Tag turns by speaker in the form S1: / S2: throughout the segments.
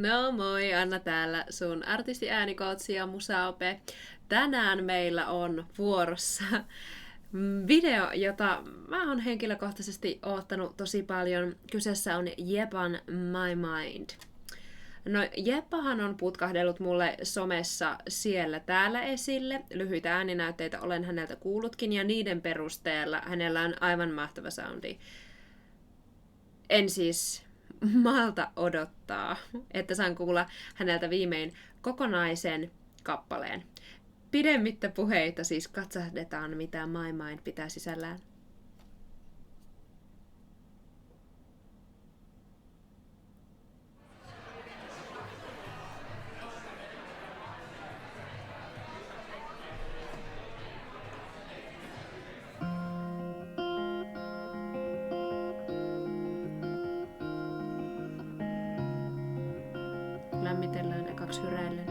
S1: No moi, Anna täällä, sun artisti Äänikoutsi ja musaope. Tänään meillä on vuorossa video, jota mä oon henkilökohtaisesti oottanut tosi paljon. Kyseessä on Yebban My Mind. No, Jeppahan on putkahdellut mulle somessa siellä täällä esille. Lyhyitä ääninäytteitä olen häneltä kuullutkin ja niiden perusteella hänellä on aivan mahtava soundi. En siis malta odottaa, että saan kuulla häneltä viimein kokonaisen kappaleen. Pidemmittä puheita siis katsahdetaan, mitä My Mind pitää sisällään. Lämmitellään ekaksi hyräillen.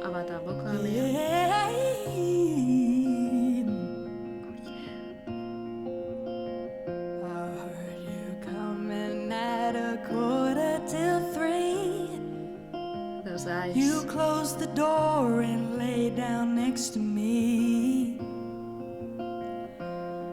S1: Avataan vokaalia. Those eyes.
S2: You closed the door and lay down next to me.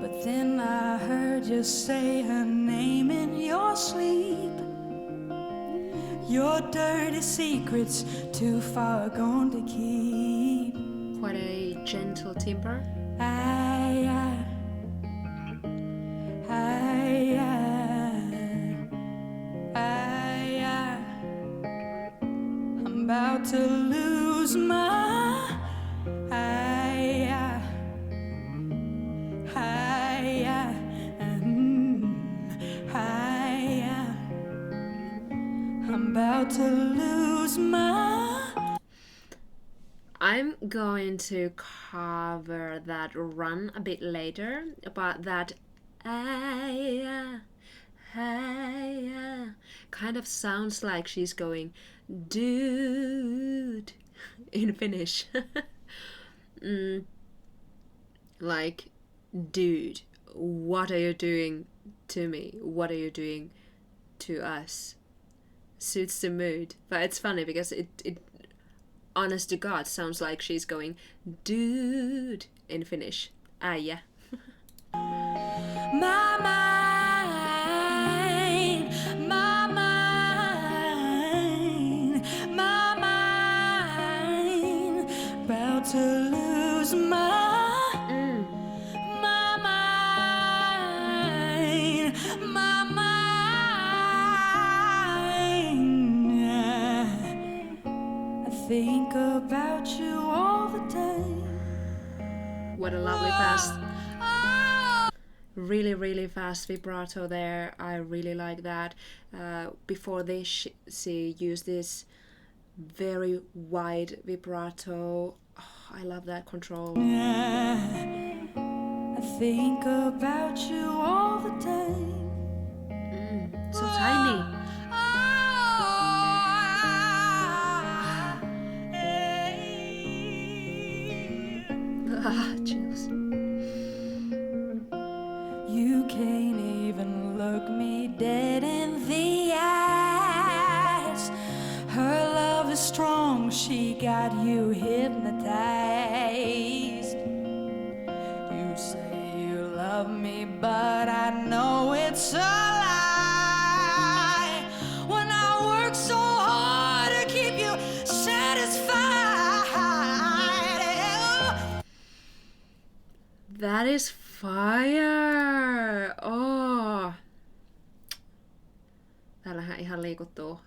S2: But then I heard you say her name in your sleep. Your dirty secrets too far gone to keep.
S1: What a gentle timbre.
S2: I'm about to lose I'm about to lose my.
S1: I'm going to cover that run a bit later, but that kind of sounds like she's going dude in Finnish. Like, dude, what are you doing to me? What are you doing to us? Suits the mood, but it's funny because it honest to God sounds like she's going dude in Finnish. Äijä.
S2: My mind, my mind, my mind, about to lose my mind, my mind. I think about you all the time.
S1: What a lovely fast. Really fast vibrato there. I really like that. Before this, she used this very wide vibrato. Oh, I love that control.
S2: I think about you all the time.
S1: So tiny. Chills.
S2: You can't even look me dead in the eyes. Her love is strong, she got you hypnotized. You say you love me, but I know it's a lie. When I work so hard to keep you satisfied.
S1: That is fire! Oh. Täällähän ihan liikuttuu.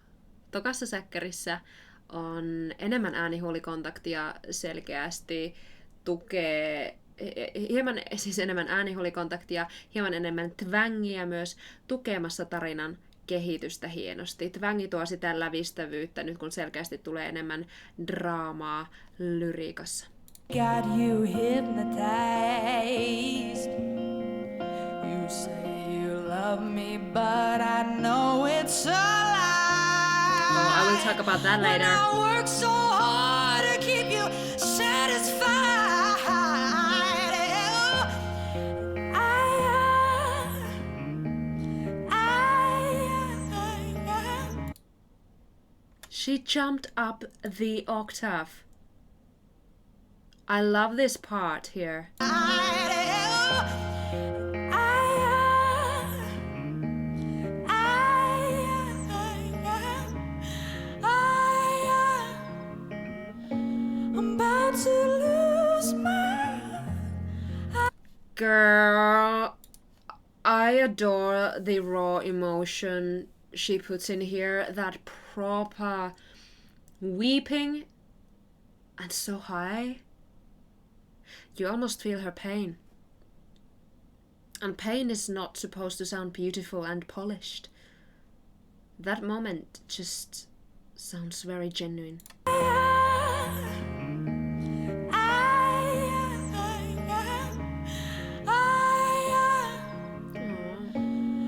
S1: Tokassa säkkärissä on enemmän äänihuulikontaktia, selkeästi tukee hieman siis enemmän äänihuulikontaktia, hieman enemmän twängiä myös tukemassa tarinan kehitystä hienosti. Twängi tuo sitä lävistävyyttä nyt kun selkeästi tulee enemmän draamaa lyriikassa.
S2: Got you hypnotized. You say you love me, but I know it's a lie.
S1: Oh, I will talk about that later.
S2: When I work so hard to keep you satisfied.
S1: She jumped up the octave. I love this part here.
S2: I'm about to lose my...
S1: Girl, I adore the raw emotion she puts in here. That proper weeping and so high. You almost feel her pain. And pain is not supposed to sound beautiful and polished. That moment just sounds very genuine.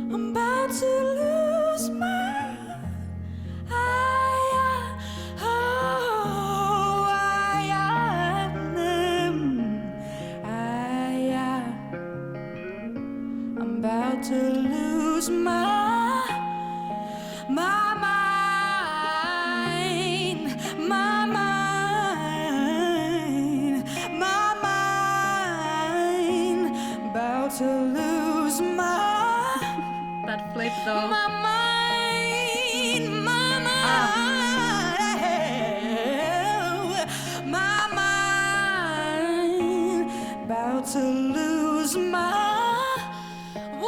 S2: I'm about to lose my... I'm about to lose my mind, my mind, my mind. About to lose my...
S1: That flip though.
S2: My mind, my mind, my mind, about to lose my...
S1: Oh,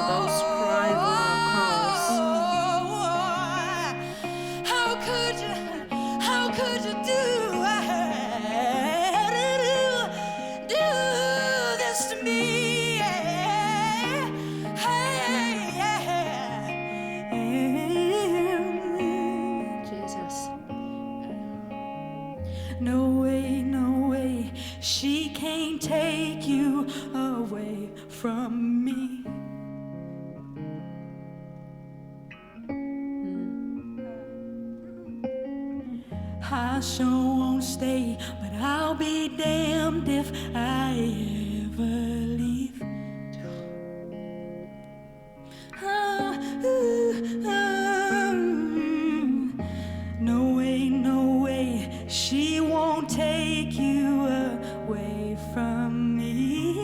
S1: those cry vocals.
S2: How could you do this to me?
S1: Jesus.
S2: No way, no way, she can't take you away from me. I sure won't stay, but I'll be damned if I ever leave. No way, no way, she won't take you away from me.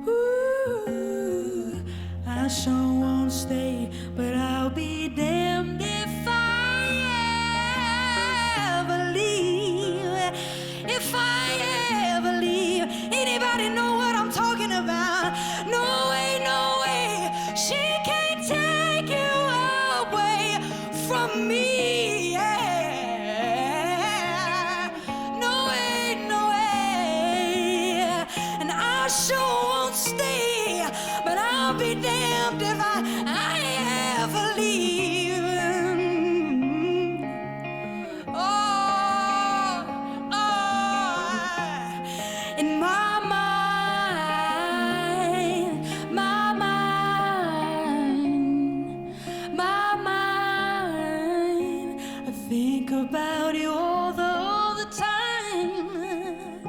S2: Ooh, I sure won't stay, but I'll be damned if I ever leave. If I ever leave, anybody know what I'm talking about? No way, no way, she can't take you away from me. Yeah. No way, no way, and I sure won't stay, but I'll be damned if I ever leave. Oh, in my mind, my mind, my mind, I think about you all the time.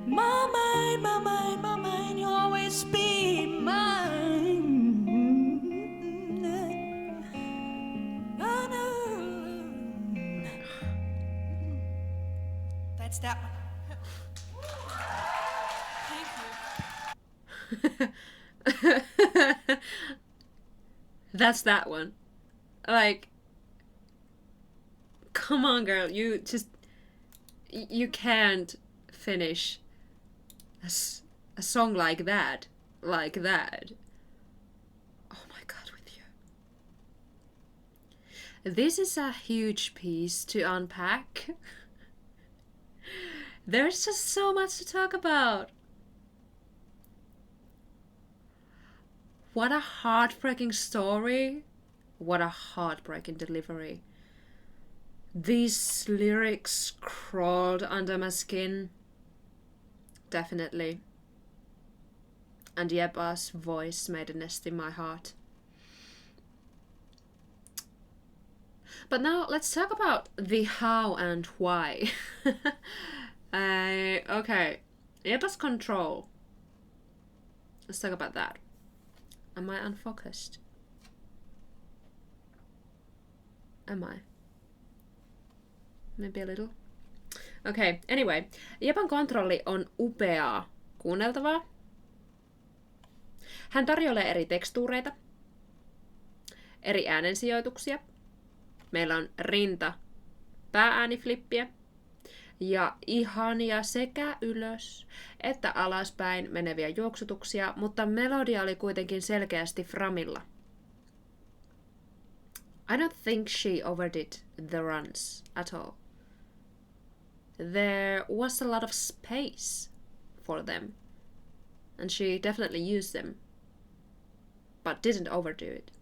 S2: My mind, my mind, my mind, you always be mine. I know. That's that one.
S1: That's that one. Like, come on, girl. You can't finish a song like that. Like that. Oh my god, with you. This is a huge piece to unpack. There's just so much to talk about. What a heartbreaking story. What a heartbreaking delivery. These lyrics crawled under my skin. Definitely. And Yebba's voice made a nest in my heart. But now let's talk about the how and why. Okay, Yebba's control. Let's talk about that. Am I unfocused? Am I? Maybe a little. Okay, anyway. Jebban kontrolli on upeaa kuunneltavaa. Hän tarjoilee eri tekstuureita, eri äänensijoituksia. Meillä on pääääniflippiä ja ihania sekä ylös että alaspäin meneviä juoksutuksia, mutta melodia oli kuitenkin selkeästi framilla. I don't think she overdid the runs at all. There was a lot of space for them, and she definitely used them, but didn't overdo it.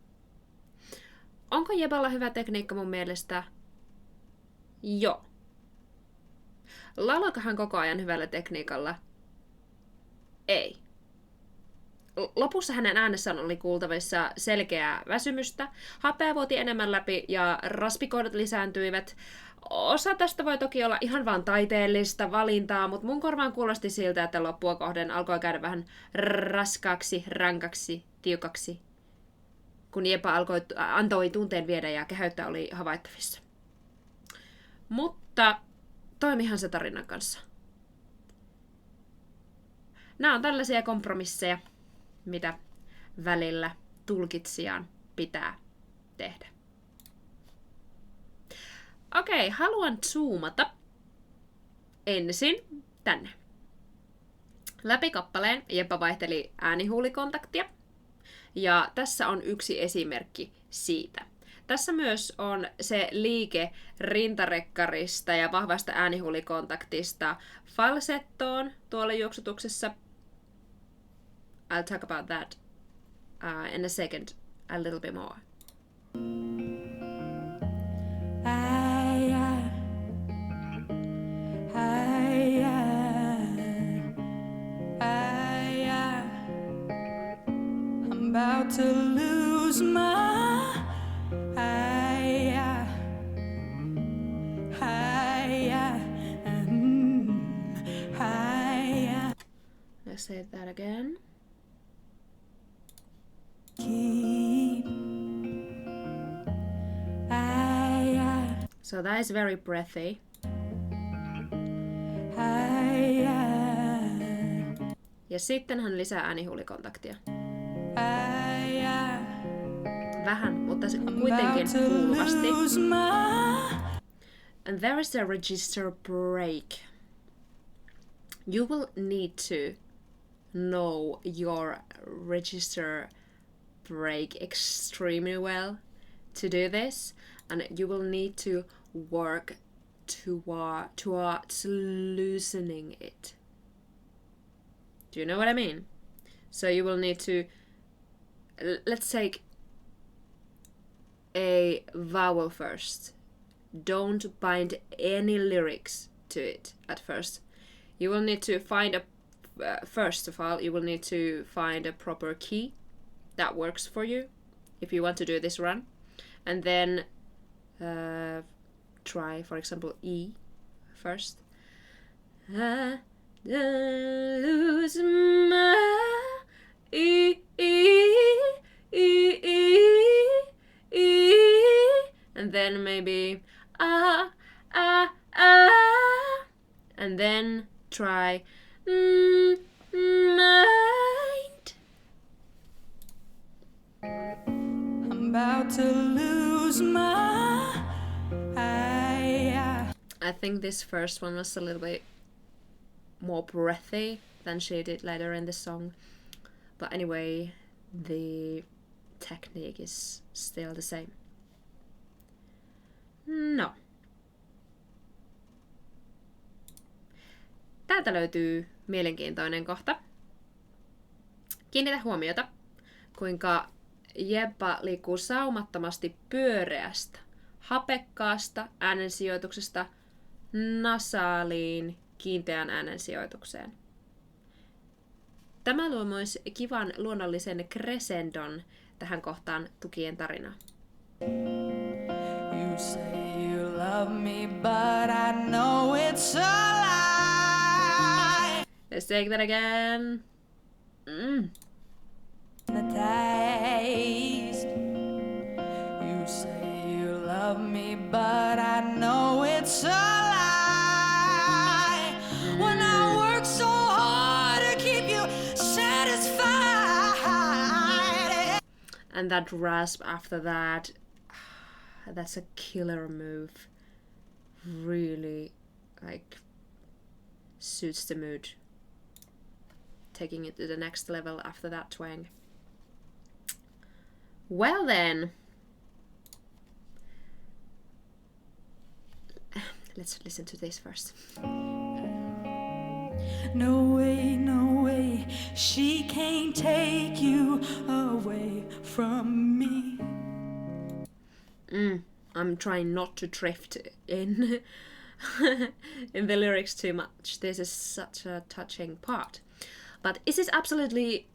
S1: Onko Jebballa hyvä tekniikka mun mielestä? Joo. Laulaako hän koko ajan hyvällä tekniikalla? Ei. Lopussa hänen äänessään oli kuultavissa selkeää väsymystä, happea vuoti enemmän läpi ja raspikohdat lisääntyivät. Osa tästä voi toki olla ihan vaan taiteellista valintaa, mutta mun korvaan kuulosti siltä, että loppua kohden alkoi käydä vähän raskaaksi, rankaksi, tiukaksi, kun Yebba antoi tunteen viedä ja keheyttä oli havaittavissa. Mutta toimihan se tarinan kanssa. Nämä on tällaisia kompromisseja, mitä välillä tulkitsijan pitää tehdä. Okei, haluan zoomata ensin tänne. Läpi kappaleen Yebba vaihteli äänihuulikontaktia. Ja tässä on yksi esimerkki siitä. Tässä myös on se liike rintarekkarista ja vahvasta äänihuulikontaktista falsettoon tuolla juoksutuksessa. I'll talk about that in a second a little bit more.
S2: I'm about to lose
S1: Let's say that again. So that is very breathy. Ja sitten hän lisää äänihuulikontaktia. Vähän, mutta se kuitenkin kuuluvasti. And there is a register break. You will need to know your register break extremely well to do this, and you will need to work towards loosening it. Do you know what I mean? So you will need to, let's take a vowel first. Don't bind any lyrics to it at first. You will need to find first of all, you will need to find a proper key that works for you if you want to do this run. And then try, for example, E first. Lose my E, and then maybe and then try mind.
S2: I'm about to lose
S1: I think this first one was a little bit more breathy than she did later in the song. But anyway, the technique is still the same. No. Täältä löytyy mielenkiintoinen kohta. Kiinnitä huomiota, kuinka Yebba liikkuu saumattomasti pyöreästä, hapekkaasta äänensijoituksesta nasaaliin kiinteään äänensijoitukseen. Tämä luo myös kivan luonnollisen crescendon tähän kohtaan tukien tarinaa.
S2: You say you love me, but I know it's a lie.
S1: Let's take that again.
S2: hypnotized. You say you love me, but I know it's a lie. When I work so hard to keep you satisfied.
S1: And that rasp after that, that's a killer move. Really, like, suits the mood. Taking it to the next level after that twang. Well then, let's listen to this first.
S2: No way, no way, she can't take you away from me.
S1: I'm trying not to drift in in the lyrics too much. This is such a touching part. But is it absolutely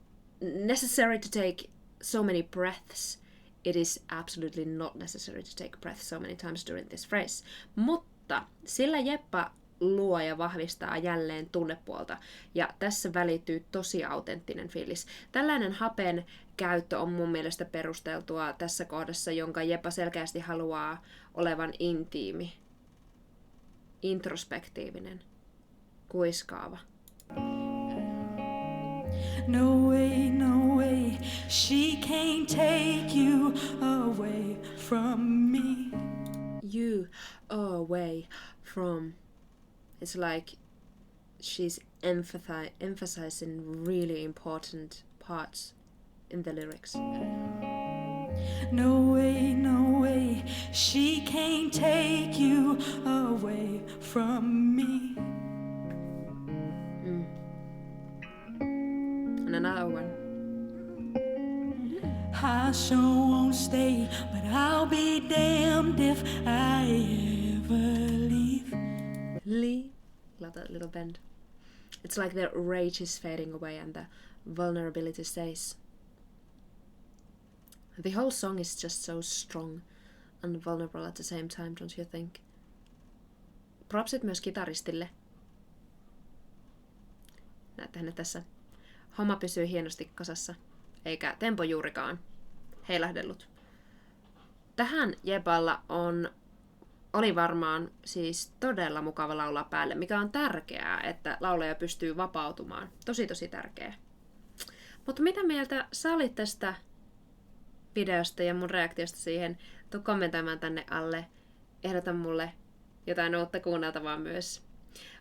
S1: necessary to take so many breaths? It is absolutely not necessary to take breaths so many times during this phrase. Mutta sillä Yebba luo ja vahvistaa jälleen tunnepuolta. Ja tässä välittyy tosi autenttinen fiilis. Tällainen hapen käyttö on mun mielestä perusteltua tässä kohdassa, jonka Yebba selkeästi haluaa olevan intiimi, introspektiivinen, kuiskaava.
S2: No way, no way, she can't take you away from me.
S1: You away from. It's like she's emphasizing really important parts in the lyrics.
S2: No way, no way, she can't take you away from me.
S1: And another one.
S2: I sure won't stay, but I'll be damned if I ever leave.
S1: Love that little bend. It's like the rage is fading away and the vulnerability stays. The whole song is just so strong and vulnerable at the same time, don't you think? Propsit myös kitaristille. Näettehän ne tässä. Homma pysyy hienosti kasassa, eikä tempo juurikaan heilahdellut. Tähän Yebballa oli varmaan siis todella mukava laulaa päälle, mikä on tärkeää, että laulaja pystyy vapautumaan. Tosi tärkeää. Mutta mitä mieltä sä olit tästä videosta ja mun reaktiosta siihen? Tuu kommentoimaan tänne alle. Ehdota mulle jotain uutta kuunneltavaa myös.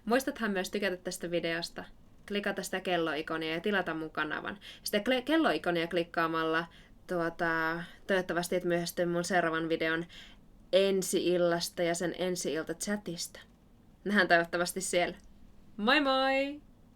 S1: Muistathan myös tykätä tästä videosta, klikata sitä kelloikonia ja tilata mun kanavan. Sitä kelloikonia klikkaamalla toivottavasti et myöhästy mun seuraavan videon ensi-illasta ja sen ensi-ilta chatista. Nähdään toivottavasti siellä. Moi moi!